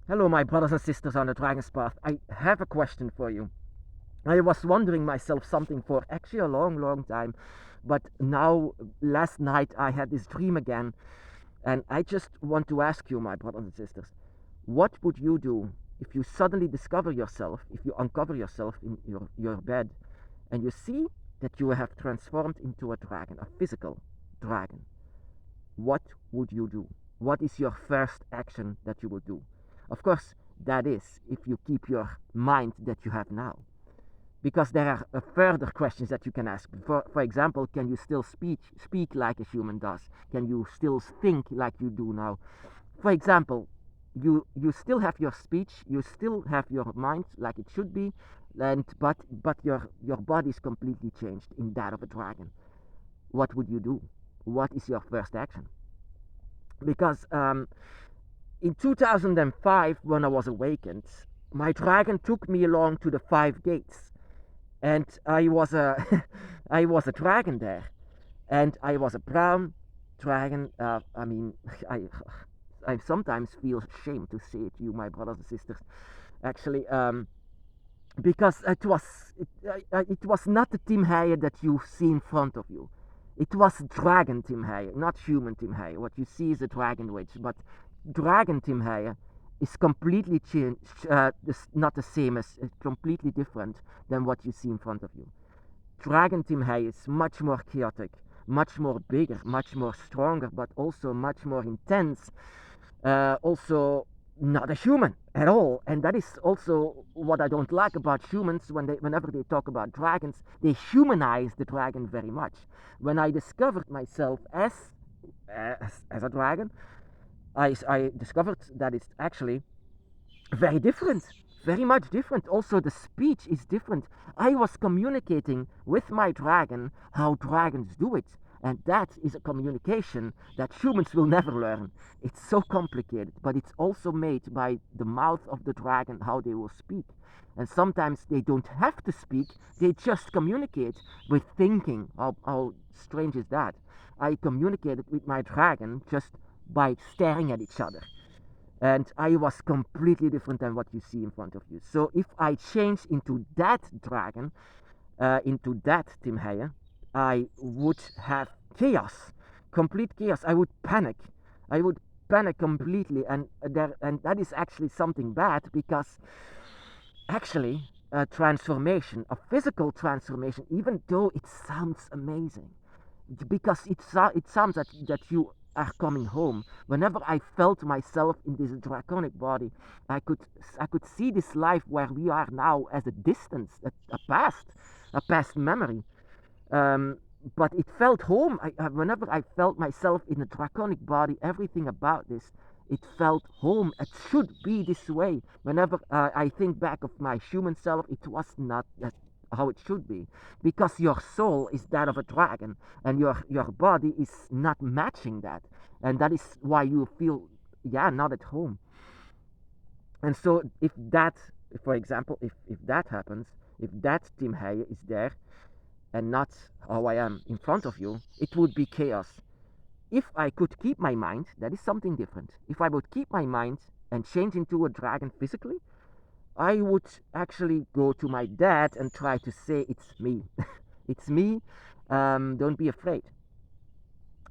Hello, my brothers and sisters on the Dragon's Path. I have a question for you. I was wondering myself something for actually a long time, but now, last night, I had this dream again, and I just want to ask you, my brothers and sisters, what would you do if you suddenly discover yourself, if you uncover yourself in your bed, and you see that you have transformed into a dragon, a physical dragon? What would you do? What is your first action that you will do? Of course, that is if you keep your mind that you have now. Because there are further questions that you can ask. For example, can you still speak like a human does? Can you still think like you do now? For example, you still have your speech, you still have your mind like it should be, and but your body is completely changed in that of a dragon. What would you do? What is your first action? Because in 2005, when I was awakened, my dragon took me along to the five gates, and I was a I was a dragon there, and I was a brown dragon. I mean, I I sometimes feel ashamed to say it to you, my brothers and sisters. Actually, because it was not the Tim Heijer that you see in front of you. It was dragon Tim Heijer, not human Tim Heijer. What you see is a dragon witch, but dragon Tim Heijer is completely changed, not the same as, completely different than what you see in front of you. Dragon Tim Heijer is much more chaotic, much more bigger, much more stronger, but also much more intense. Also not a human at all, and that is also what I don't like about humans. Whenever they talk about dragons, they humanize the dragon very much. When I discovered myself as a dragon, I discovered that it's actually very different, very much different. Also, the speech is different. I was communicating with my dragon how dragons do it, and that is a communication that humans will never learn. It's so complicated, but it's also made by the mouth of the dragon how they will speak. And sometimes they don't have to speak, they just communicate with thinking. How strange is that? I communicated with my dragon just by staring at each other, and I was completely different than what you see in front of you. So if I change into that dragon, into that Tim Heijer, I would have chaos, complete chaos. I would panic. I would panic completely, and that is actually something bad, because actually a transformation, a physical transformation, even though it sounds amazing, because it sounds that you are coming home. Whenever I felt myself in this draconic body, I could see this life where we are now as a distance, a past memory. Um, but it felt home. Whenever I felt myself in a draconic body, everything about this, it felt home. It should be this way. Whenever I think back of my human self, it was not how it should be, because your soul is that of a dragon, and your body is not matching that, and that is why you feel, yeah, not at home. And so if that, for example, if that happens, if that Tim Heijer is there and not how I am in front of you, it would be chaos. If I could keep my mind, that is something different. If I would keep my mind and change into a dragon physically, I would actually go to my dad and try to say, it's me. It's me. Don't be afraid.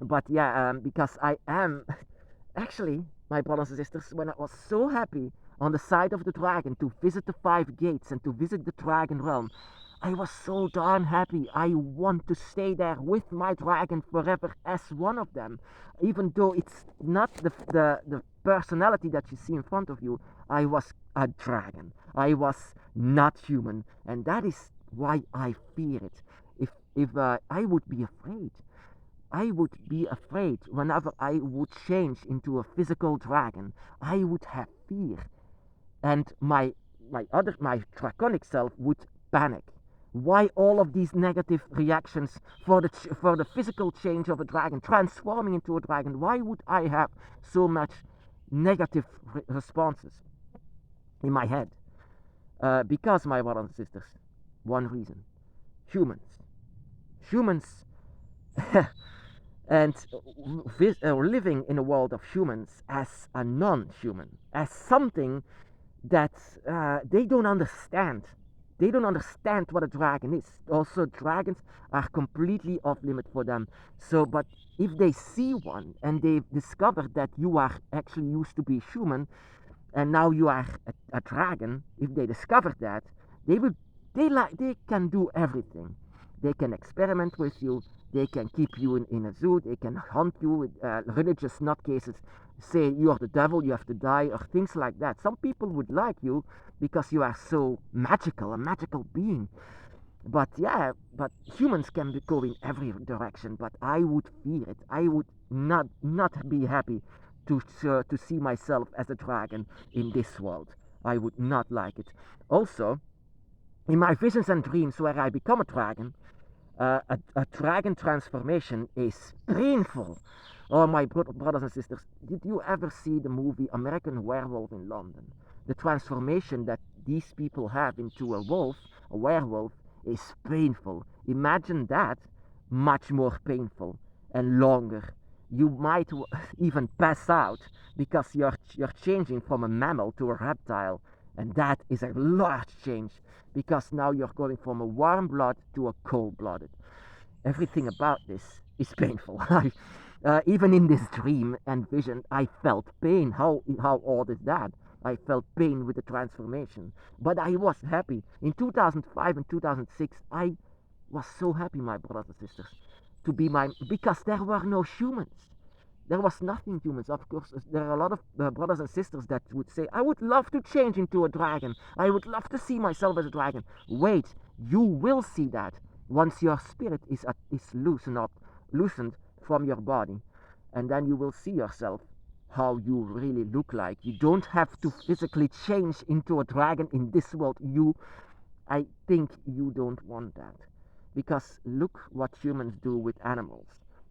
But yeah, because I am actually, my brothers and sisters, when I was so happy on the side of the dragon to visit the five gates and to visit the dragon realm, I was so darn happy. I want to stay there with my dragon forever as one of them. Even though it's not the personality that you see in front of you, I was a dragon. I was not human. And that is why I fear it. If I would be afraid, I would be afraid whenever I would change into a physical dragon. I would have fear, and my draconic self would panic. Why all of these negative reactions for the physical change of a dragon, transforming into a dragon? Why would I have so much negative responses in my head? Because, my brothers and sisters, one reason: humans. Humans and living in a world of humans as a non-human. as something that they don't understand. They don't understand what a dragon is. Also, dragons are completely off limit for them. So, but if they see one and they discover that you are actually used to be human and now you are a dragon, if they discover that, they will they can do everything. They can experiment with you. They can keep you in a zoo. They can hunt you with religious nutcases. Say you are the devil, you have to die, or things like that. Some people would like you because you are so magical, a magical being. But yeah, but humans can go in every direction. But I would fear it. I would not be happy to see myself as a dragon in this world. I would not like it. Also, in my visions and dreams where I become a dragon, a dragon transformation is painful. Oh, my brothers and sisters, did you ever see the movie American Werewolf in London? The transformation that these people have into a wolf, a werewolf, is painful. Imagine that, much more painful and longer. You might even pass out because you're changing from a mammal to a reptile, and that is a large change because now you're going from a warm blood to a cold blooded. Everything about this is painful. Even in this dream and vision, I felt pain. How odd is that? I felt pain with the transformation, but I was happy. In 2005 and 2006, I was so happy, my brothers and sisters, to be my because there were no humans. There was nothing humans. Of course, there are a lot of brothers and sisters that would say, I would love to change into a dragon. I would love to see myself as a dragon. Wait, you will see that once your spirit is loosened from your body. And then you will see yourself how you really look like. You don't have to physically change into a dragon in this world. I think you don't want that. Because look what humans do with animals.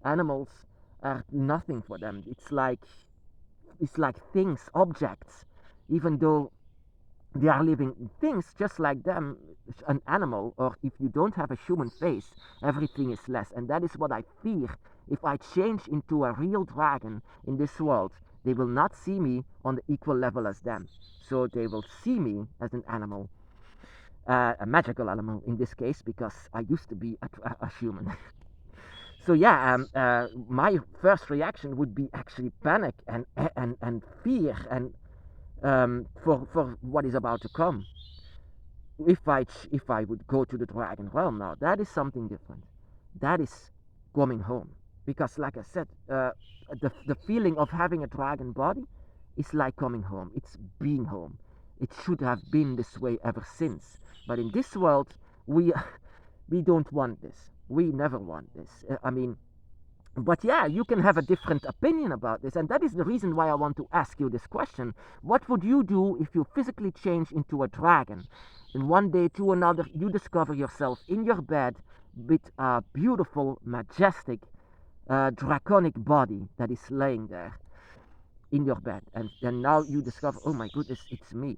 Animals are nothing for them. It's like things, objects. Even though they are living things just like them, an animal, or if you don't have a human face, everything is less. And that is what I fear. If I change into a real dragon in this world, they will not see me on the equal level as them. So they will see me as an animal, a magical animal in this case, because I used to be a human. So yeah, my first reaction would be actually panic and fear and for what is about to come. If I would go to the dragon realm now, that is something different. That is coming home because, like I said, the feeling of having a dragon body is like coming home. It's being home. It should have been this way ever since. But in this world, we we don't want this. We never want this. I mean, but yeah, you can have a different opinion about this, and that is the reason why I want to ask you this question. What would you do if you physically change into a dragon? And one day to another, you discover yourself in your bed with a beautiful, majestic, draconic body that is laying there in your bed. And now you discover, oh my goodness, it's me.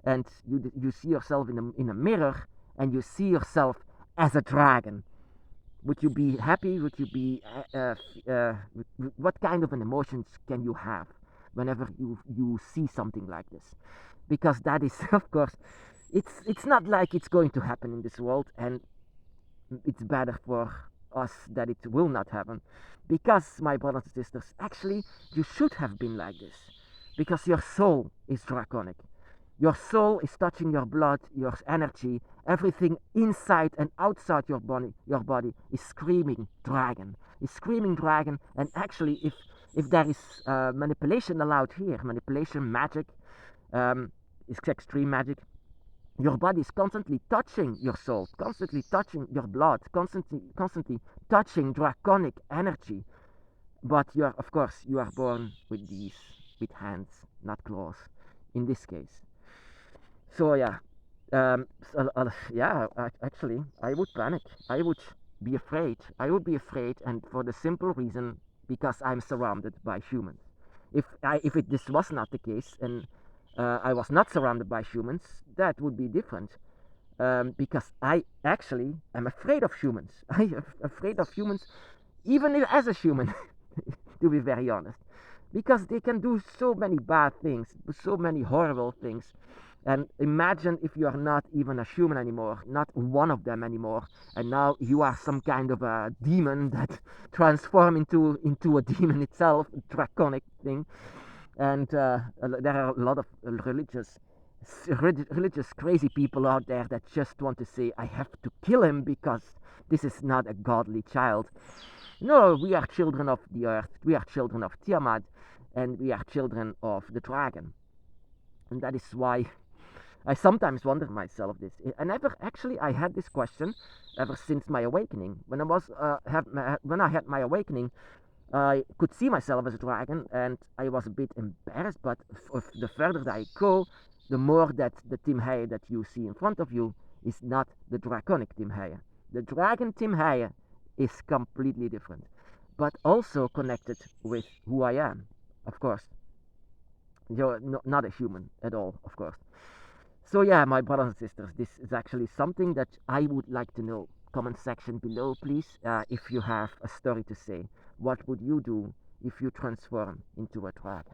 And you see yourself in a mirror, and you see yourself as a dragon. Would you be happy? Would you be what kind of an emotions can you have whenever you see something like this? Because that is of course it's not like it's going to happen in this world, and it's better for us that it will not happen. Because my brothers and sisters, actually you should have been like this, because your soul is draconic. Your soul is touching your blood, your energy, everything inside and outside your body is screaming dragon. Is screaming dragon, and actually, if there is manipulation allowed here, manipulation, magic, is extreme magic. Your body is constantly touching your soul, constantly touching your blood, constantly touching draconic energy. But of course, you are born with hands, not claws, in this case. So yeah, yeah. Actually, I would panic. I would be afraid. I would be afraid, and for the simple reason because I'm surrounded by humans. If this was not the case, and I was not surrounded by humans, that would be different. Because I actually am afraid of humans. I am afraid of humans, even as a human, to be very honest. because they can do so many bad things, so many horrible things. And imagine if you are not even a human anymore, not one of them anymore, and now you are some kind of a demon that transform into a demon itself, a draconic thing. And there are a lot of religious crazy people out there that just want to say, I have to kill him because this is not a godly child. No, we are children of the earth, we are children of Tiamat, and we are children of the dragon. And that is why I sometimes wonder myself this. I had this question ever since my awakening. When I had my awakening, I could see myself as a dragon, and I was a bit embarrassed. But the further that I go, the more that the Tim Heijer that you see in front of you is not the draconic Tim Heijer. The dragon Tim Heijer is completely different, but also connected with who I am, of course. You're not a human at all, of course. So yeah, my brothers and sisters, this is actually something that I would like to know. Comment section below, please, if you have a story to say. What would you do if you transform into a dragon?